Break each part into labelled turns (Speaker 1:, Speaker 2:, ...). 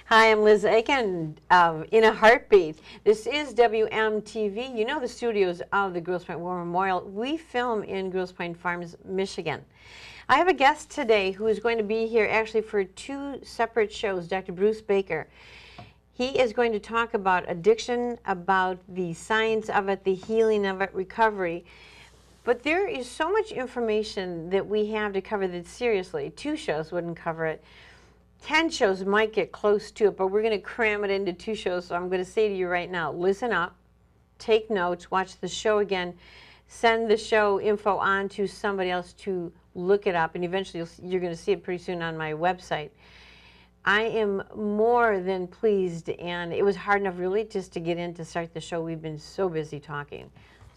Speaker 1: Hi, I'm Liz Aiken of In a Heartbeat. This is WMTV. You know the studios of the Grosse Pointe War Memorial. We film in Grosse Pointe Farms, Michigan. I have a guest today who is going to be here actually for two separate shows, Dr. Bruce Baker. He is going to talk about addiction, about the science of it, the healing of it, recovery. But there is so much information that we have to cover that seriously. 2 shows wouldn't cover it. 10 shows might get close to it, but we're going to cram it into 2 shows. So I'm going to say to you right now, listen up, take notes, watch the show again, send the show info on to somebody else to look it up, and eventually you're going to see it pretty soon on my website. I am more than pleased, and it was hard enough really just to get in to start the show. We've been so busy talking.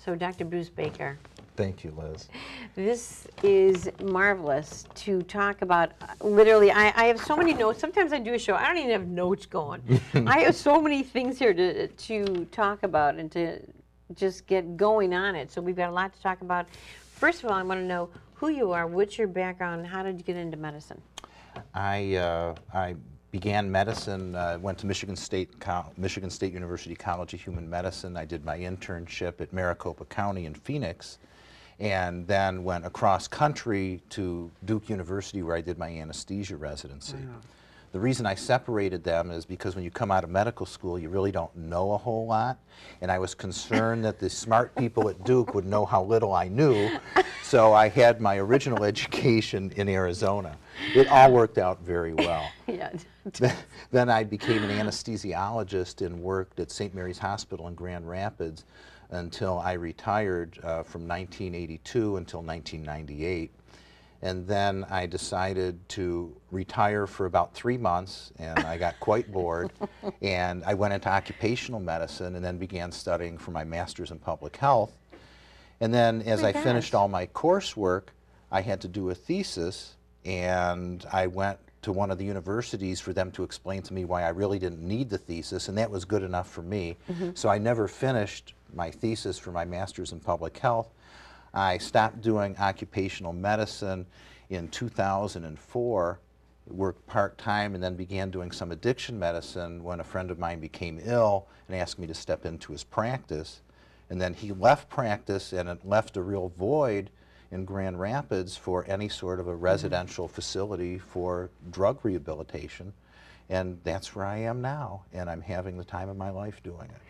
Speaker 1: So Dr. Bruce Baker.
Speaker 2: Thank you, Liz.
Speaker 1: This is marvelous to talk about. Literally, I have so many notes. Sometimes I do a show, I don't even have notes going. I have so many things here to talk about and to just get going on it. So we've got a lot to talk about. First of all, I want to know who you are, what's your background, how did you get into medicine?
Speaker 2: I began medicine, went to Michigan State University College of Human Medicine. I did my internship at Maricopa County in Phoenix, and then went across country to Duke University where I did my anesthesia residency. Wow. The reason I separated them is because when you come out of medical school, you really don't know a whole lot, and I was concerned that the smart people at Duke would know how little I knew, so I had my original education in Arizona. It all worked out very well.
Speaker 1: Yeah.
Speaker 2: Then I became an anesthesiologist and worked at St. Mary's Hospital in Grand Rapids until I retired from 1982 until 1998. And then I decided to retire for about 3 months, and I got quite bored. And I went into occupational medicine and then began studying for my master's in public health. And then as I finished all my coursework, I had to do a thesis, and I went to one of the universities for them to explain to me why I really didn't need the thesis, and that was good enough for me. So I never finished my thesis for my master's in public health. I stopped doing occupational medicine in 2004, worked part-time, and then began doing some addiction medicine when a friend of mine became ill and asked me to step into his practice. And then he left practice, and it left a real void in Grand Rapids for any sort of a residential facility for drug rehabilitation. And that's where I am now, and I'm having the time of my life doing it.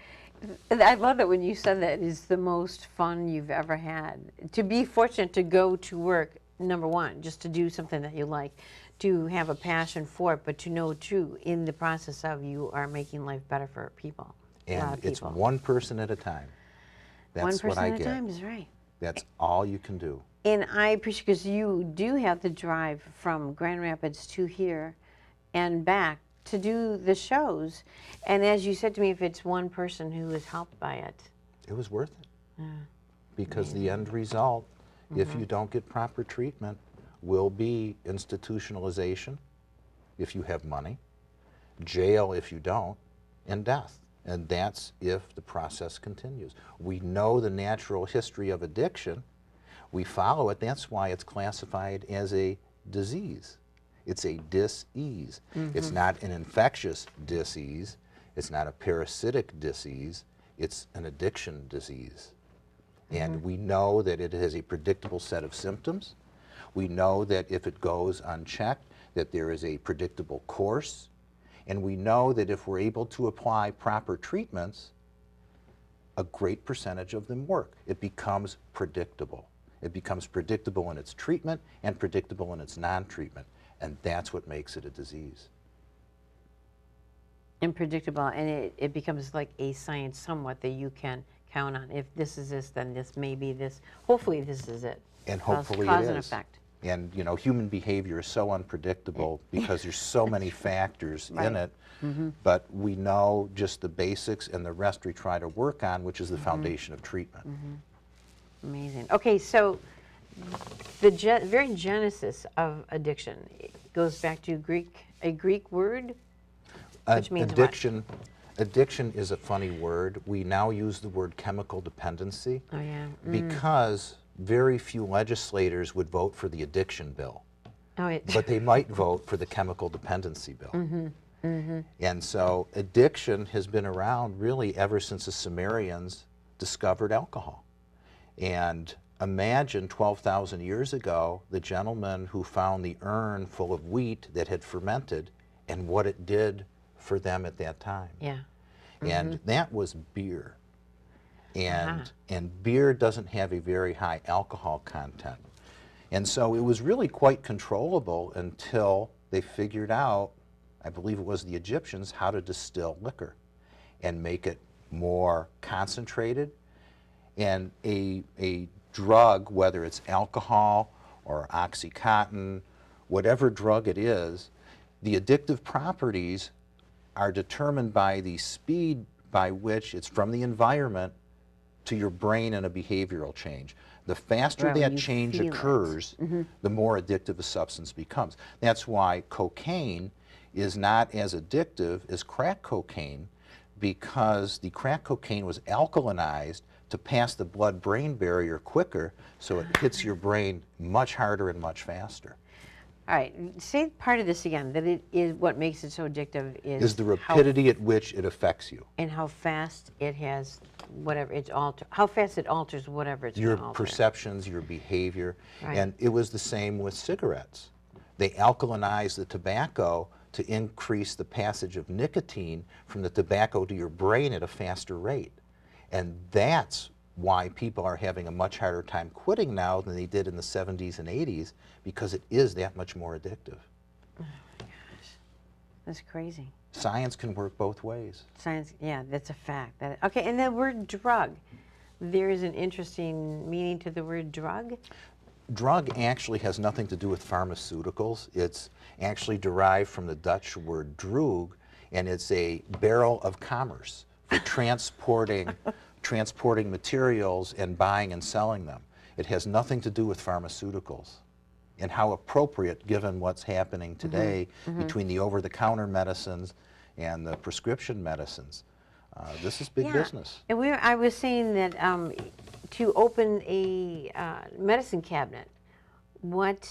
Speaker 1: I love that when you said that is the most fun you've ever had. To be fortunate to go to work, number one, just to do something that you like, to have a passion for it, but to know too, in the process of you are making life better for people.
Speaker 2: And it's one person at a time. That's what I get. 1 person at a time is right. That's all you can do.
Speaker 1: And I appreciate, because you do have the drive from Grand Rapids to here and back to do the shows. And as you said to me, if it's one person who is helped by it.
Speaker 2: It was worth it. Yeah. Because the end result, if you don't get proper treatment, will be institutionalization if you have money, jail if you don't, and death. And that's if the process continues. We know the natural history of addiction. We follow it. That's why it's classified as a disease. It's a dis-ease. It's not an infectious disease. It's not a parasitic disease. It's an addiction disease. And we know that it has a predictable set of symptoms. We know that if it goes unchecked, that there is a predictable course. And we know that if we're able to apply proper treatments, a great percentage of them work. It becomes predictable. It becomes predictable in its treatment and predictable in its non-treatment. And that's what makes it a disease.
Speaker 1: Unpredictable, and it becomes like a science somewhat that you can count on. If this is this, then this may be this. Hopefully this is it.
Speaker 2: And hopefully
Speaker 1: cause
Speaker 2: it is.
Speaker 1: And effect.
Speaker 2: And you know, human behavior is so unpredictable because there's so many factors in it. But we know just the basics, and the rest we try to work on, which is the foundation of treatment.
Speaker 1: Amazing. Okay, so the very genesis of addiction goes back to a Greek word, which means
Speaker 2: addiction. What? Addiction is a funny word. We now use the word chemical dependency because very few legislators would vote for the addiction bill. but they might vote for the chemical dependency bill. And so addiction has been around really ever since the Sumerians discovered alcohol. And imagine 12,000 years ago, the gentleman who found the urn full of wheat that had fermented and what it did for them at that time.
Speaker 1: Yeah.
Speaker 2: And that was beer. And beer doesn't have a very high alcohol content. And so it was really quite controllable until they figured out, I believe it was the Egyptians, how to distill liquor and make it more concentrated. And a drug, whether it's alcohol or Oxycontin, whatever drug it is, the addictive properties are determined by the speed by which it's from the environment to your brain and a behavioral change. The faster that change occurs, the more addictive a substance becomes. That's why cocaine is not as addictive as crack cocaine, because the crack cocaine was alkalinized to pass the blood-brain barrier quicker, so it hits your brain much harder and much faster.
Speaker 1: All right, say part of this again, that it is what makes it so addictive
Speaker 2: is the rapidity at which it affects you.
Speaker 1: And how fast it has whatever it's how fast it alters whatever it's
Speaker 2: your
Speaker 1: gonna alter.
Speaker 2: Perceptions, your behavior.
Speaker 1: Right.
Speaker 2: And it was the same with cigarettes. They alkalinized the tobacco to increase the passage of nicotine from the tobacco to your brain at a faster rate. And that's why people are having a much harder time quitting now than they did in the 70s and 80s, because it is that much more addictive.
Speaker 1: Oh my gosh, that's crazy.
Speaker 2: Science can work both ways.
Speaker 1: Science, yeah, that's a fact. Okay, and the word drug, there is an interesting meaning to the word drug.
Speaker 2: Drug actually has nothing to do with pharmaceuticals. It's actually derived from the Dutch word droog, and it's a barrel of commerce for transporting materials and buying and selling them. It has nothing to do with pharmaceuticals. And how appropriate, given what's happening today between the over-the-counter medicines and the prescription medicines. This is big business.
Speaker 1: And I was saying that to open a medicine cabinet, what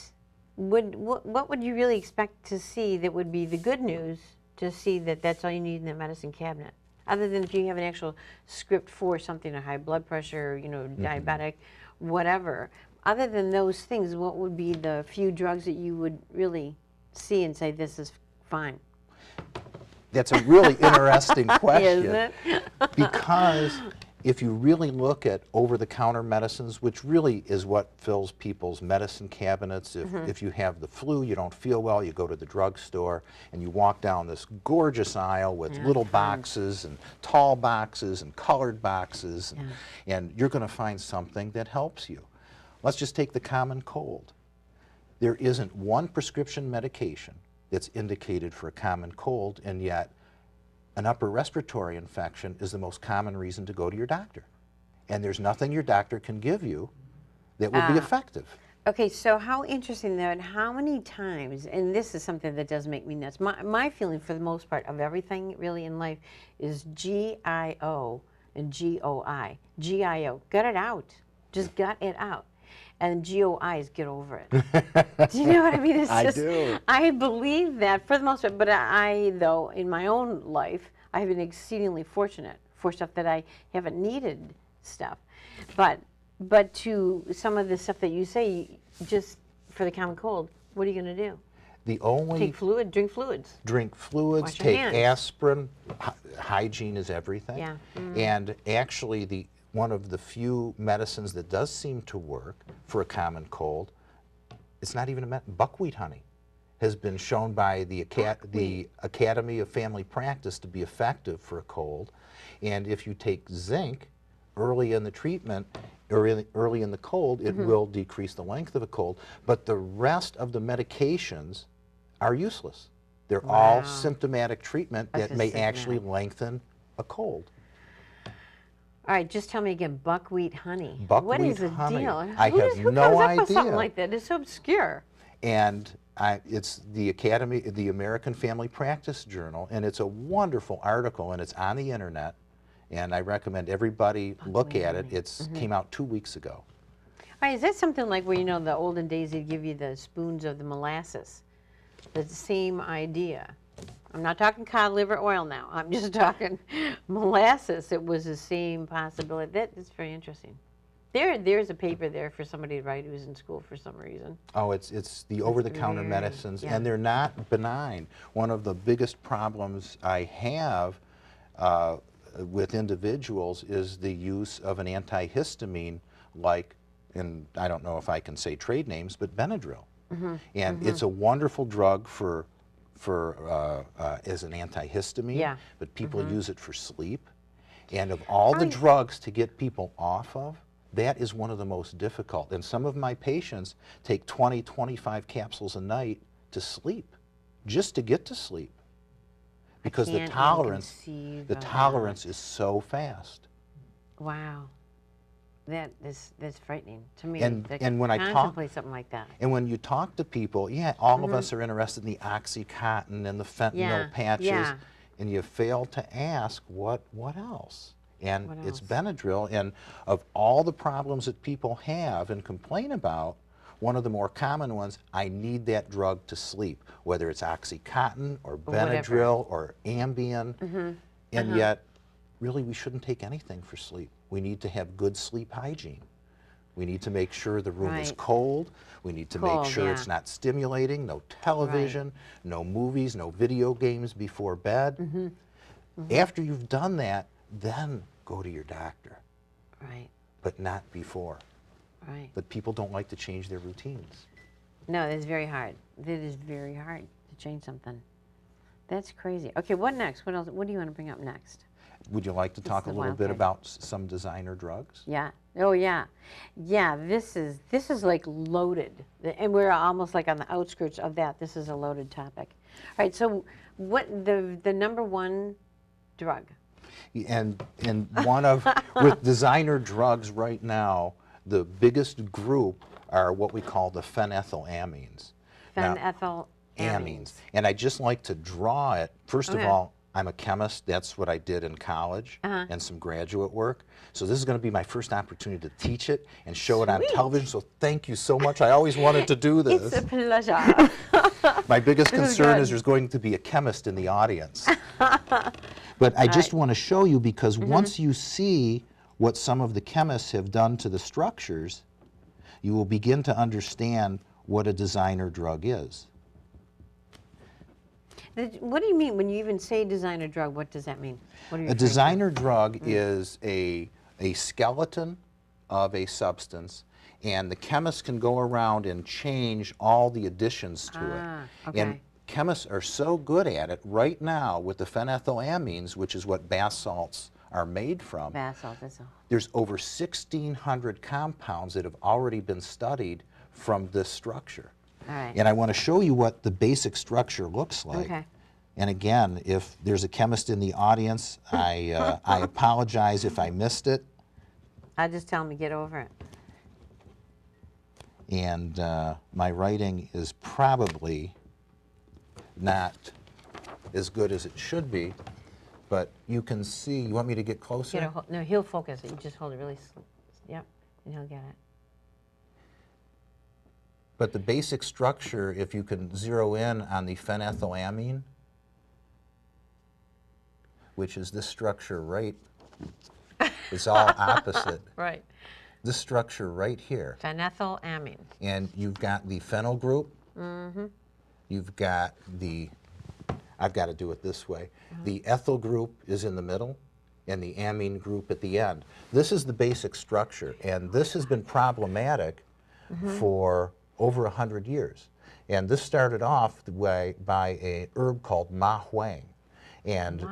Speaker 1: would you really expect to see that would be the good news to see that that's all you need in the medicine cabinet? Other than if you have an actual script for something, a high blood pressure, diabetic, whatever. Other than those things, what would be the few drugs that you would really see and say, this is fine?
Speaker 2: That's a really interesting question.
Speaker 1: Isn't it?
Speaker 2: Because if you really look at over-the-counter medicines, which really is what fills people's medicine cabinets, if you have the flu, you don't feel well, you go to the drugstore and you walk down this gorgeous aisle with little boxes and tall boxes and colored boxes, and you're going to find something that helps you. Let's just take the common cold. There isn't one prescription medication that's indicated for a common cold, and yet an upper respiratory infection is the most common reason to go to your doctor. And there's nothing your doctor can give you that will be effective.
Speaker 1: Okay, so how interesting though, and how many times, and this is something that does make me nuts, my feeling for the most part of everything really in life is G-I-O and G-O-I. G-I-O, gut it out, just gut it out. And G-O-I is get over it. Do you know what I mean? It's
Speaker 2: I do.
Speaker 1: I believe that for the most part, but I, though, in my own life, I have been exceedingly fortunate for stuff that I haven't needed stuff. But to some of the stuff that you say, just for the common cold, what are you going to do?
Speaker 2: The only
Speaker 1: Take fluid, drink fluids.
Speaker 2: Drink fluids,
Speaker 1: Wash your
Speaker 2: take
Speaker 1: hands.
Speaker 2: aspirin. Hygiene is everything.
Speaker 1: Yeah.
Speaker 2: And actually, one of the few medicines that does seem to work for a common cold, it's not even buckwheat honey, has been shown by the Academy of Family Practice to be effective for a cold. And if you take zinc early in the treatment, or early in the cold, it will decrease the length of a cold. But the rest of the medications are useless. They're all symptomatic treatment that may actually lengthen a cold.
Speaker 1: All right, just tell me again, buckwheat honey.
Speaker 2: Buckwheat
Speaker 1: what is the
Speaker 2: honey.
Speaker 1: deal?
Speaker 2: I have
Speaker 1: Who
Speaker 2: no
Speaker 1: comes up
Speaker 2: idea.
Speaker 1: with something like that? It's so obscure.
Speaker 2: And it's the American Family Practice Journal, and it's a wonderful article, and it's on the internet, and I recommend everybody look at it. It came out 2 weeks ago.
Speaker 1: Right, is that something like where, the olden days they'd give you the spoons of the molasses? The same idea. I'm not talking cod liver oil now. I'm just talking molasses. It was the same possibility. That is very interesting. There's a paper there for somebody to write who's in school for some reason.
Speaker 2: Oh, it's the over-the-counter medicines, and they're not benign. One of the biggest problems I have with individuals is the use of an antihistamine like, and I don't know if I can say trade names, but Benadryl. And it's a wonderful drug for as an antihistamine, but people use it for sleep. And of all the drugs to get people off of, that is one of the most difficult. And some of my patients take 20, 25 capsules a night to sleep, just to get to sleep, because the tolerance is so fast.
Speaker 1: Wow. That's frightening to me.
Speaker 2: And when I
Speaker 1: contemplate something like that.
Speaker 2: And when you talk to people, all of us are interested in the Oxycontin and the fentanyl patches, and you fail to ask what else. And it's Benadryl. And of all the problems that people have and complain about, one of the more common ones, I need that drug to sleep, whether it's Oxycontin or Benadryl or Ambien. And yet, really, we shouldn't take anything for sleep. We need to have good sleep hygiene. We need to make sure the room is cold. We need to make sure it's not stimulating, no television, no movies, no video games before bed. After you've done that, then go to your doctor. But not before. But people don't like to change their routines.
Speaker 1: No, it's very hard. It is very hard to change something. That's crazy. Okay, what next? What else? What do you want to bring up next?
Speaker 2: Would you like to talk a little bit about some designer drugs?
Speaker 1: Yeah. Oh, yeah. Yeah, this is like loaded. And we're almost like on the outskirts of that. This is a loaded topic. All right, so what the number one drug?
Speaker 2: And one of, with designer drugs right now, the biggest group are what we call the phenethylamines.
Speaker 1: Phenethylamines.
Speaker 2: And I just like to draw it. First of all, I'm a chemist. That's what I did in college and some graduate work. So this is going to be my first opportunity to teach it and show it on television. So thank you so much. I always wanted to do this.
Speaker 1: It's a pleasure.
Speaker 2: My biggest concern is there's going to be a chemist in the audience. But I just want to show you, because once you see what some of the chemists have done to the structures, you will begin to understand what a designer drug is.
Speaker 1: What do you mean when you even say designer drug? What does that mean? What are you
Speaker 2: A designer drug is a skeleton of a substance, and the chemist can go around and change all the additions to it. And chemists are so good at it right now with the phenethylamines, which is what bath salts are made from.
Speaker 1: Bath salt, that's all.
Speaker 2: There's over 1,600 compounds that have already been studied from this structure. And I want to show you what the basic structure looks like. And again, if there's a chemist in the audience, I apologize if I missed it.
Speaker 1: I just tell them to get over it.
Speaker 2: And my writing is probably not as good as it should be, but you can see. You want me to get closer?
Speaker 1: No, he'll focus it. You just hold it really slow. Yep, and he'll get it.
Speaker 2: But the basic structure, if you can zero in on the phenethylamine, which is this structure right, it's all opposite. This structure right here.
Speaker 1: Phenethylamine.
Speaker 2: And you've got the phenyl group. You've got the, I've got to do it this way. The ethyl group is in the middle, and the amine group at the end. This is the basic structure, and this has been problematic for over 100 years. And this started off by an herb called ma huang. And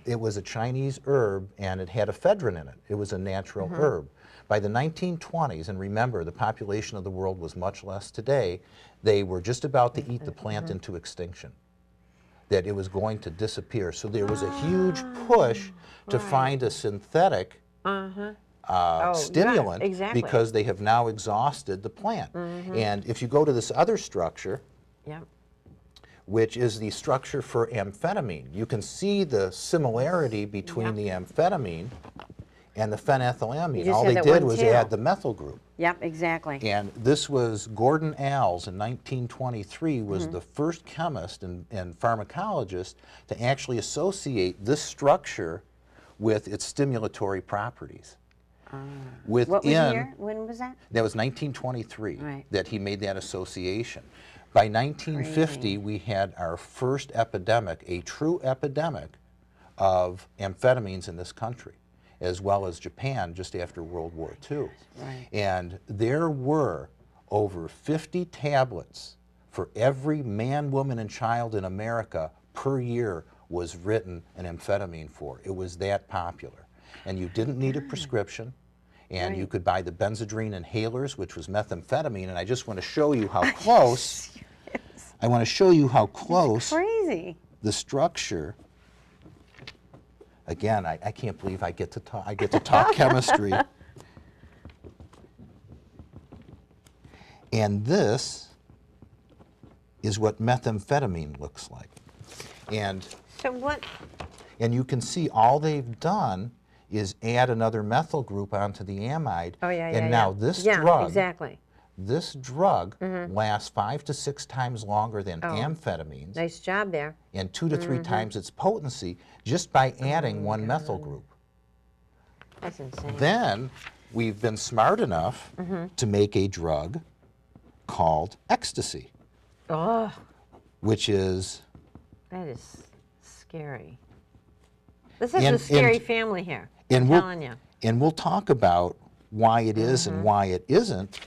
Speaker 2: it was a Chinese herb, and it had ephedrine in it. It was a natural herb. By the 1920s, and remember, the population of the world was much less today, they were just about to eat the plant into extinction, that it was going to disappear. So there was a huge push to find a synthetic stimulant, because they have now exhausted the plant. And if you go to this other structure, which is the structure for amphetamine, you can see the similarity between the amphetamine and the phenethylamine.
Speaker 1: just
Speaker 2: All
Speaker 1: had
Speaker 2: they
Speaker 1: that
Speaker 2: did
Speaker 1: one
Speaker 2: was
Speaker 1: tail.
Speaker 2: add the methyl group.
Speaker 1: Yep, exactly.
Speaker 2: And this was Gordon Alls in 1923 was
Speaker 1: Mm-hmm.
Speaker 2: the first chemist and pharmacologist to actually associate this structure with its stimulatory properties.
Speaker 1: What was the year? When was that?
Speaker 2: That was 1923
Speaker 1: Right.
Speaker 2: that he made that association. By 1950, we had our first epidemic, a true epidemic of amphetamines in this country, as well as Japan just after World War II.
Speaker 1: Right.
Speaker 2: And there were over 50 tablets for every man, woman, and child in America per year was written an amphetamine for. It was that popular. And you didn't need a prescription, and you could buy the Benzedrine inhalers, which was methamphetamine, and I just want to show you how close, I want to show you how close
Speaker 1: Crazy.
Speaker 2: the structure. Again, I can't believe I get to talk chemistry. And this is what methamphetamine looks like. And
Speaker 1: So what?
Speaker 2: And you can see all they've done is add another methyl group onto the amide.
Speaker 1: Oh, yeah,
Speaker 2: and now this drug,
Speaker 1: exactly.
Speaker 2: this drug lasts 5 to 6 times longer than amphetamines,
Speaker 1: Nice job there.
Speaker 2: and 2 to 3 times its potency just by adding one methyl group.
Speaker 1: That's insane.
Speaker 2: Then we've been smart enough to make a drug called ecstasy,
Speaker 1: Oh,
Speaker 2: which is
Speaker 1: that is scary. This is
Speaker 2: And-
Speaker 1: a scary
Speaker 2: and-
Speaker 1: family here.
Speaker 2: and
Speaker 1: I'm
Speaker 2: we'll,
Speaker 1: telling you.
Speaker 2: and we'll talk about why it is and why it isn't,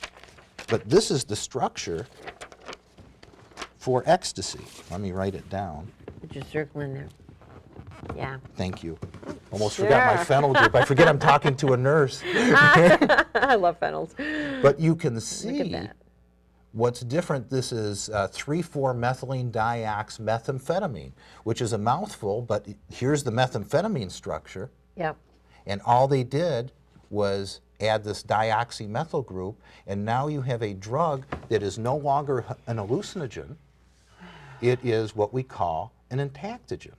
Speaker 2: but this is the structure for ecstasy. Let me write it down.
Speaker 1: Put your circle in there. Yeah.
Speaker 2: Thank you. Almost forgot my
Speaker 1: Sure.
Speaker 2: phenyl group. I forget I'm talking to a nurse.
Speaker 1: I love phenols.
Speaker 2: But you can
Speaker 1: Look
Speaker 2: see
Speaker 1: at that.
Speaker 2: what's different. This is 3,4-methylene dioxymethamphetamine, which is a mouthful, but here's the methamphetamine structure.
Speaker 1: Yep.
Speaker 2: And all they did was add this dioxymethyl group, and now you have a drug that is no longer an hallucinogen. It is what we call an entactogen.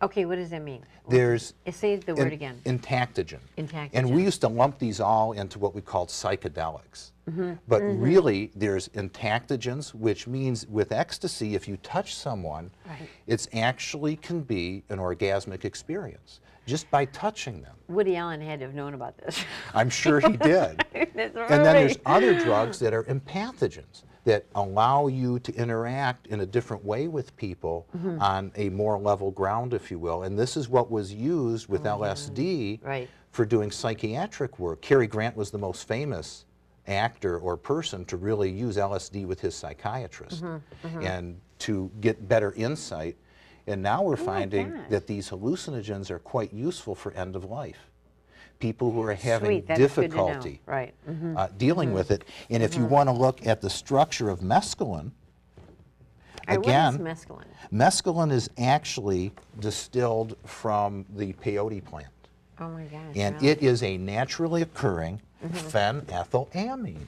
Speaker 1: Okay, what does that mean?
Speaker 2: There's
Speaker 1: Say the word again.
Speaker 2: Entactogen.
Speaker 1: Entactogen.
Speaker 2: And we used to lump these all into what we called psychedelics.
Speaker 1: Mm-hmm.
Speaker 2: But really, there's entactogens, which means with ecstasy, if you touch someone,
Speaker 1: Right.
Speaker 2: it's actually can be an orgasmic experience just by touching them.
Speaker 1: Woody Allen had to have known about this.
Speaker 2: I'm sure he did.
Speaker 1: That's right.
Speaker 2: And then there's other drugs that are empathogens that allow you to interact in a different way with people on a more level ground, if you will. And this is what was used with LSD
Speaker 1: Right.
Speaker 2: for doing psychiatric work. Cary Grant was the most famous actor or person to really use LSD with his psychiatrist and to get better insight. And now we're finding
Speaker 1: gosh.
Speaker 2: that these hallucinogens are quite useful for end of life. People who are having
Speaker 1: Sweet, that's good to know.
Speaker 2: difficulty
Speaker 1: Right.
Speaker 2: dealing with it. And if you want to look at the structure of mescaline, again,
Speaker 1: What is mescaline?
Speaker 2: mescaline is actually distilled from the peyote plant.
Speaker 1: Oh my gosh.
Speaker 2: And
Speaker 1: really?
Speaker 2: it is a naturally occurring phenethylamine.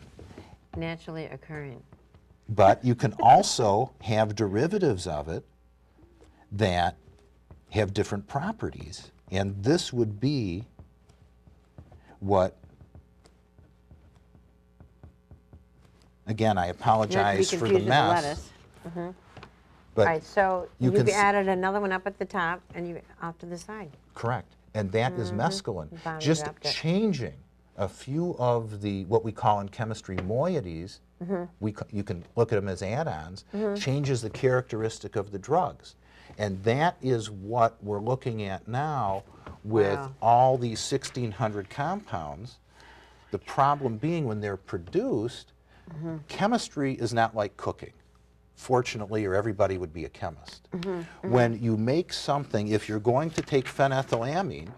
Speaker 1: Naturally occurring.
Speaker 2: But you can also have derivatives of it that have different properties. And this would be what, again, I
Speaker 1: Not to be
Speaker 2: apologize for the
Speaker 1: confused with
Speaker 2: mess.
Speaker 1: lettuce.
Speaker 2: But
Speaker 1: All right, so
Speaker 2: you
Speaker 1: you've
Speaker 2: can s-
Speaker 1: added another one up at the top and you off to the side.
Speaker 2: correct. And that is mescaline.
Speaker 1: Finally
Speaker 2: Just
Speaker 1: dropped it.
Speaker 2: changing a few of the, what we call in chemistry, moieties, you can look at them as add-ons, changes the characteristic of the drugs. And that is what we're looking at now with
Speaker 1: Wow.
Speaker 2: all these 1,600 compounds. The problem being when they're produced, chemistry is not like cooking. Fortunately, or everybody would be a chemist. When you make something, if you're going to take phenethylamine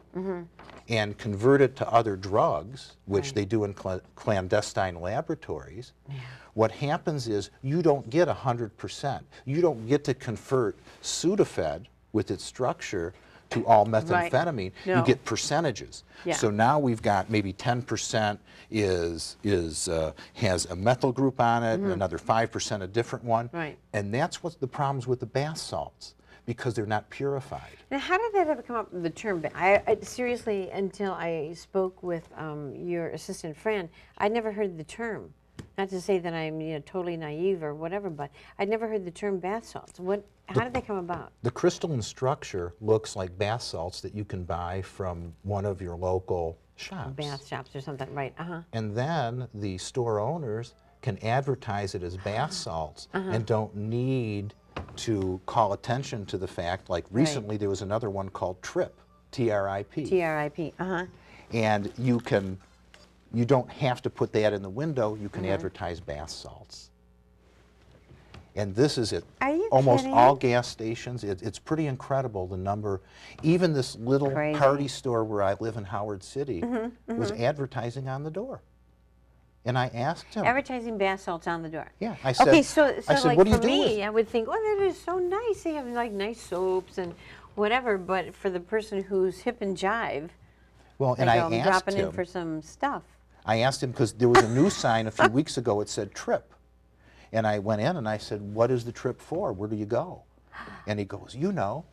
Speaker 2: and convert it to other drugs, which they do in clandestine laboratories, what happens is you don't get 100%. You don't get to convert Sudafed with its structure to all methamphetamine.
Speaker 1: No.
Speaker 2: You get percentages.
Speaker 1: Yeah.
Speaker 2: So now we've got maybe 10% has a methyl group on it, and another 5% a different one.
Speaker 1: Right.
Speaker 2: And that's what the problems with the bath salts. because they're not purified.
Speaker 1: Now, how did that ever come up, the term? I seriously, until I spoke with your assistant friend, I'd never heard the term. Not to say that I'm totally naive or whatever, but I'd never heard the term bath salts. How did they come about?
Speaker 2: The crystalline structure looks like bath salts that you can buy from one of your local shops.
Speaker 1: Bath shops or something, right?
Speaker 2: And then the store owners can advertise it as bath salts and don't need to call attention to the fact, like recently there was another one called TRIP, T-R-I-P.
Speaker 1: T-R-I-P,
Speaker 2: And you don't have to put that in the window, you can advertise bath salts. And this is at almost all gas stations. It's pretty incredible, the number. Even this little party store where I live in Howard City was advertising on the door. And I asked him.
Speaker 1: Advertising bath salts on the door.
Speaker 2: Yeah, I said,
Speaker 1: okay, so like
Speaker 2: what do you
Speaker 1: for
Speaker 2: do
Speaker 1: me, I would think, oh, that is so nice. They have like nice soaps and whatever. But for the person who's hip and jive,
Speaker 2: well, and I
Speaker 1: I'm
Speaker 2: asked
Speaker 1: dropping
Speaker 2: him
Speaker 1: in for some stuff.
Speaker 2: I asked him because there was a news sign a few weeks ago. It said TRIP. And I went in and I said, what is the TRIP for? Where do you go? And he goes, you know.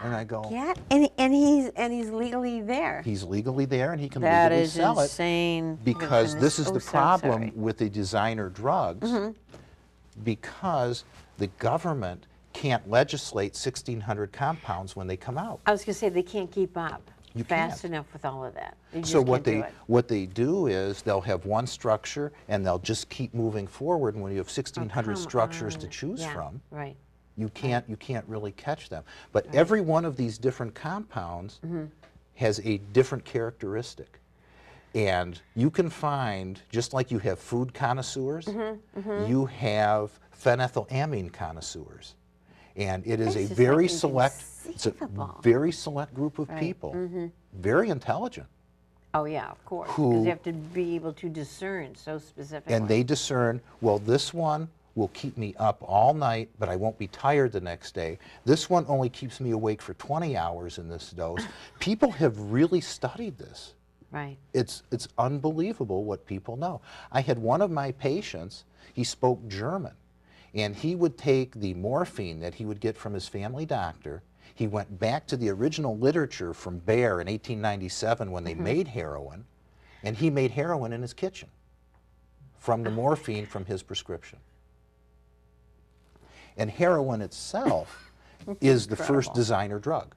Speaker 2: And I go,
Speaker 1: yeah, and he's legally there.
Speaker 2: He's legally there and he can
Speaker 1: that
Speaker 2: legally
Speaker 1: is
Speaker 2: sell
Speaker 1: insane.
Speaker 2: it. Because this is the
Speaker 1: so
Speaker 2: problem
Speaker 1: sorry.
Speaker 2: with the designer drugs. Because the government can't legislate 1,600 compounds when they come out.
Speaker 1: I was going to say they can't keep up
Speaker 2: You
Speaker 1: fast
Speaker 2: can't.
Speaker 1: enough with all of that. They just
Speaker 2: So
Speaker 1: can't do it.
Speaker 2: what they do is they'll have one structure and they'll just keep moving forward. And when you have 1,600
Speaker 1: come
Speaker 2: structures
Speaker 1: on.
Speaker 2: to choose from,
Speaker 1: Right.
Speaker 2: you can't really catch them. But every one of these different compounds has a different characteristic. And you can find, just like you have food connoisseurs, you have phenethylamine connoisseurs. And it is
Speaker 1: This
Speaker 2: a
Speaker 1: is
Speaker 2: very
Speaker 1: like
Speaker 2: select, it's a
Speaker 1: inconceivable.
Speaker 2: very select group of people, very intelligent.
Speaker 1: Oh yeah, of course.
Speaker 2: Who-
Speaker 1: Because you have to be able to discern so specifically.
Speaker 2: And they discern, well, this one will keep me up all night, but I won't be tired the next day. This one only keeps me awake for 20 hours in this dose. People have really studied this.
Speaker 1: Right.
Speaker 2: It's unbelievable what people know. I had one of my patients, he spoke German, and he would take the morphine that he would get from his family doctor. He went back to the original literature from Bayer in 1897 when they made heroin, and he made heroin in his kitchen from the morphine from his prescription. And heroin itself is the first designer drug,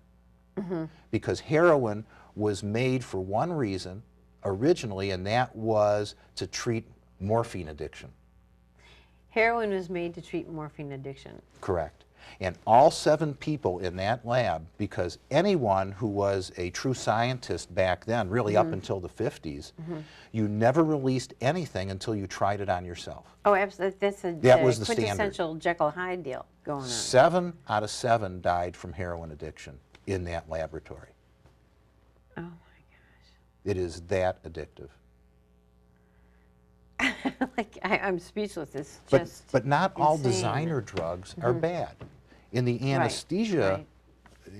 Speaker 2: because heroin was made for one reason originally, and that was to treat morphine addiction.
Speaker 1: Heroin was made to treat morphine addiction.
Speaker 2: Correct. And all 7 people in that lab, because anyone who was a true scientist back then, really up until the 50s, you never released anything until you tried it on yourself.
Speaker 1: Oh, absolutely. That's a
Speaker 2: That was the
Speaker 1: quintessential Jekyll Hyde deal going on.
Speaker 2: 7 out of 7 died from heroin addiction in that laboratory.
Speaker 1: Oh my
Speaker 2: It is that addictive.
Speaker 1: like I'm speechless. It's
Speaker 2: But,
Speaker 1: just
Speaker 2: but not all
Speaker 1: insane.
Speaker 2: designer drugs are bad. In the anesthesia,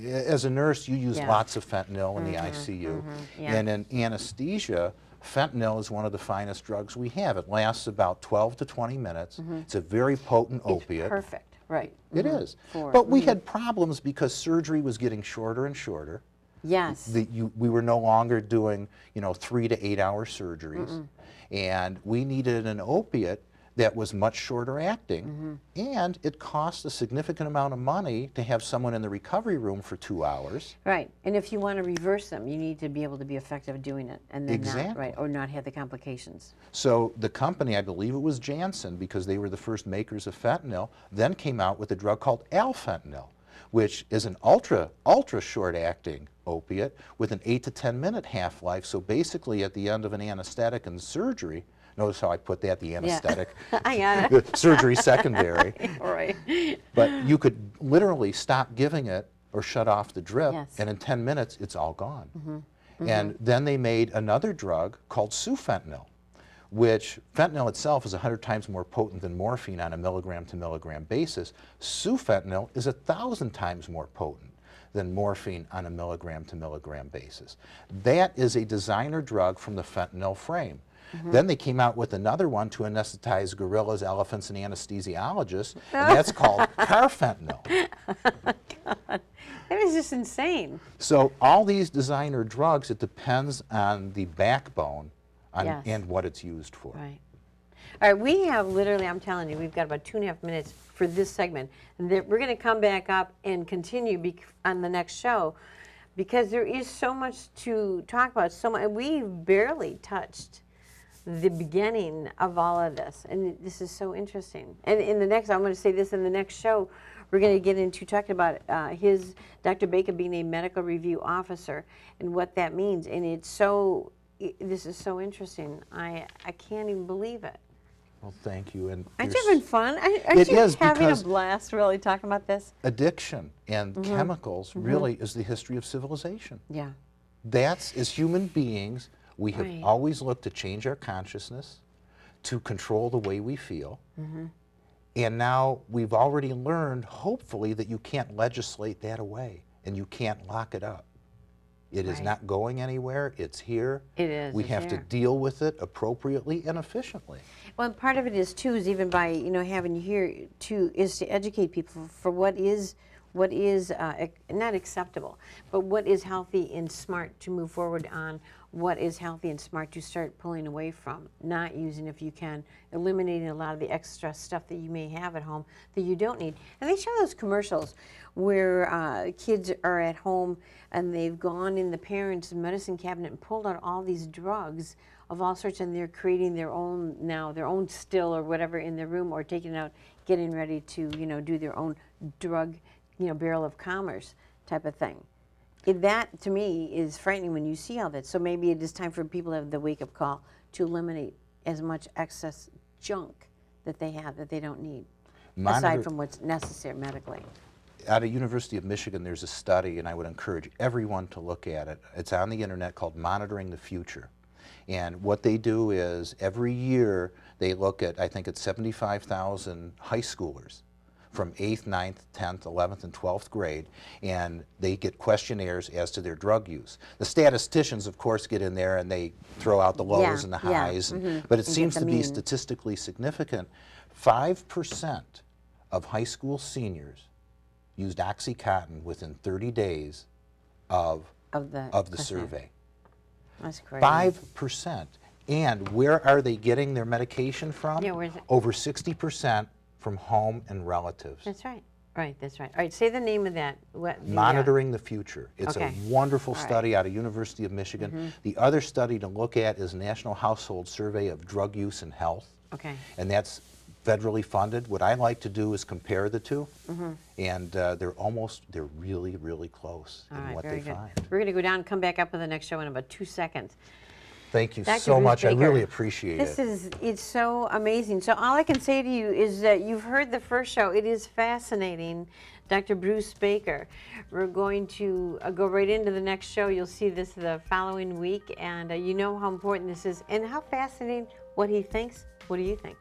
Speaker 2: as a nurse, you use lots of fentanyl in the ICU. And in anesthesia, fentanyl is one of the finest drugs we have. It lasts about 12 to 20 minutes. It's a very potent opiate.
Speaker 1: Perfect. Right.
Speaker 2: It is. But we had problems because surgery was getting shorter and shorter.
Speaker 1: Yes.
Speaker 2: We were no longer doing, 3 to 8 hour surgeries. And we needed an opiate that was much shorter acting, and it cost a significant amount of money to have someone in the recovery room for 2 hours.
Speaker 1: Right. And if you want to reverse them, you need to be able to be effective doing it, and then not, right, or not have the complications.
Speaker 2: So the company, I believe it was Janssen, because they were the first makers of fentanyl, then came out with a drug called alfentanyl, which is an ultra short acting opiate with an 8 to 10 minute half-life. So basically at the end of an anesthetic and surgery, notice how I put that, the anesthetic,
Speaker 1: I got it.
Speaker 2: surgery secondary,
Speaker 1: Right.
Speaker 2: but you could literally stop giving it or shut off the drip,
Speaker 1: Yes.
Speaker 2: and in 10 minutes it's all gone. And then they made another drug called sufentanil, which fentanyl itself is 100 times more potent than morphine on a milligram to milligram basis. Sufentanil is 1,000 times more potent than morphine on a milligram to milligram basis. That is a designer drug from the fentanyl frame. Then they came out with another one to anesthetize gorillas, elephants, and anesthesiologists, and that's called carfentanil.
Speaker 1: God, that is just insane.
Speaker 2: So all these designer drugs, it depends on the backbone
Speaker 1: Yes.
Speaker 2: and what it's used for.
Speaker 1: Right. All right, we have literally, I'm telling you, we've got about 2.5 minutes for this segment. And we're going to come back up and continue on the next show because there is so much to talk about. We've barely touched the beginning of all of this. And this is so interesting. And in the next, I'm going to say this in the next show, we're going to get into talking about Dr. Baker being a medical review officer and what that means. And this is so interesting. I can't even believe it.
Speaker 2: Well, thank you. And
Speaker 1: Aren't you having fun? Aren't
Speaker 2: It
Speaker 1: you
Speaker 2: is,
Speaker 1: having a
Speaker 2: because
Speaker 1: blast really talking about this?
Speaker 2: addiction and chemicals really is the history of civilization.
Speaker 1: Yeah.
Speaker 2: That's, as human beings, we have
Speaker 1: Right.
Speaker 2: always looked to change our consciousness, to control the way we feel. And now we've already learned, hopefully, that you can't legislate that away and you can't lock it up. It is
Speaker 1: Right.
Speaker 2: not going anywhere. It's here.
Speaker 1: It is.
Speaker 2: We
Speaker 1: it's
Speaker 2: have to
Speaker 1: there.
Speaker 2: deal with it appropriately and efficiently.
Speaker 1: Well, and part of it is too is even by having you here too is to educate people for what is not acceptable, but what is healthy and smart to move forward on. What is healthy and smart to start pulling away from, not using if you can, eliminating a lot of the extra stuff that you may have at home that you don't need. And they show those commercials where kids are at home and they've gone in the parents' medicine cabinet and pulled out all these drugs of all sorts, and they're creating their own still or whatever in their room, or taking it out, getting ready to do their own drug barrel of commerce type of thing. That to me is frightening when you see all that. So maybe it is time for people to have the wake-up call to eliminate as much excess junk that they have that they don't need, aside from what's necessary medically.
Speaker 2: Out of University of Michigan, there's a study, and I would encourage everyone to look at it. It's on the internet, called Monitoring the Future. And what they do is every year they look at, I think it's 75,000 high schoolers from 8th, 9th, 10th, 11th, and 12th grade, and they get questionnaires as to their drug use. The statisticians, of course, get in there and they throw out the lows and the highs, but it seems to be statistically significant. 5% of high school seniors used OxyContin within 30 days of the survey.
Speaker 1: That's crazy.
Speaker 2: 5%. And where are they getting their medication from?
Speaker 1: Yeah, where is it?
Speaker 2: Over 60% from home and relatives.
Speaker 1: That's right. Right, that's right. All right, say the name of that.
Speaker 2: Monitoring the Future. It's
Speaker 1: Okay.
Speaker 2: a wonderful
Speaker 1: All right.
Speaker 2: study out of University of Michigan. The other study to look at is National Household Survey of Drug Use and Health.
Speaker 1: Okay.
Speaker 2: And that's federally funded. What I like to do is compare the two, and they're really, really close
Speaker 1: All
Speaker 2: in
Speaker 1: right,
Speaker 2: what
Speaker 1: very
Speaker 2: they
Speaker 1: good.
Speaker 2: find.
Speaker 1: We're going to go down and come back up with the next show in about 2 seconds.
Speaker 2: Thank you
Speaker 1: Dr.
Speaker 2: so
Speaker 1: Bruce
Speaker 2: much. I
Speaker 1: Baker,
Speaker 2: really appreciate it.
Speaker 1: It's so amazing. So all I can say to you is that you've heard the first show. It is fascinating. Dr. Bruce Baker. We're going to go right into the next show. You'll see this the following week, and you know how important this is and how fascinating what he thinks. What do you think?